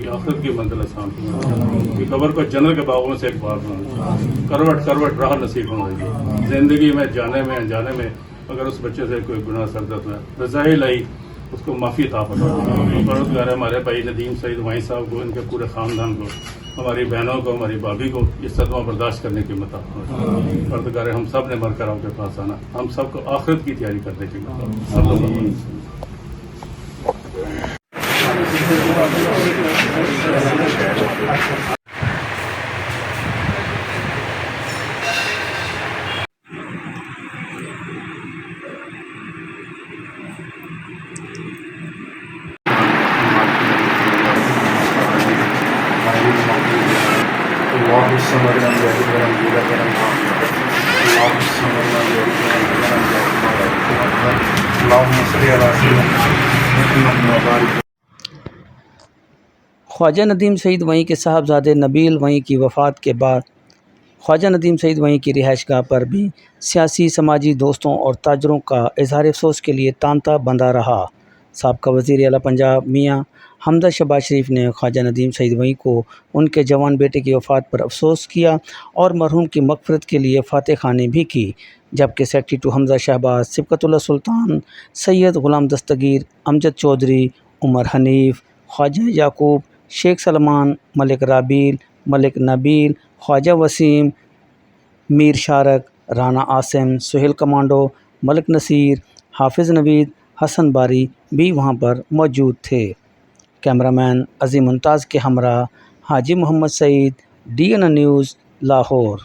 کی آخرت کی منزل آسان فرما، کہ قبر کو جنت کے باغوں میں سے ایک باغ بنا، کروٹ کروٹ راہ نصیب فرمائیے زندگی میں جانے میں انجانے میں۔ اگر اس بچے سے کوئی گناہ سرزد ہوا ہے رضائے الہی اس کو معافی عطا فرمائے۔ پروردگار ہمارے بھائی ندیم سعید وائیں صاحب کو، ان کے پورے خاندان کو، ہماری بہنوں کو، ہماری بھابھی کو یہ صدمہ برداشت کرنے کی عطا فرمائے۔ پروردگار ہم سب نے مر کر آپ کے پاس آنا، ہم سب کو آخرت کی تیاری کرنے کی عطا فرمائے۔ صلی اللہ علیہ وسلم۔ خواجہ ندیم سعید وہیں کے صاحبزادے نبیل وہیں کی وفات کے بعد خواجہ ندیم سعید وہیں کی رہائش گاہ پر بھی سیاسی سماجی دوستوں اور تاجروں کا اظہار افسوس کے لیے تانتا بندھا رہا۔ سابقہ وزیر اعلیٰ پنجاب میاں حمزہ شہباز شریف نے خواجہ ندیم سعید وہیں کو ان کے جوان بیٹے کی وفات پر افسوس کیا اور مرحوم کی مغفرت کے لیے فاتح خوانی بھی کی، جبکہ سیکرٹری ٹو حمزہ شہباز، سبقت اللہ سلطان، سید غلام دستگیر، امجد چودھری، عمر حنیف، خواجہ یعقوب، شیخ سلمان، ملک رابیل، ملک نبیل، خواجہ وسیم، میر شارک، رانا عاصم، سہیل کمانڈو، ملک نصیر، حافظ نوید، حسن باری بھی وہاں پر موجود تھے۔ کیمرامین عظیم ممتاز کے ہمراہ حاجی محمد سعید، DN نیوز، لاہور۔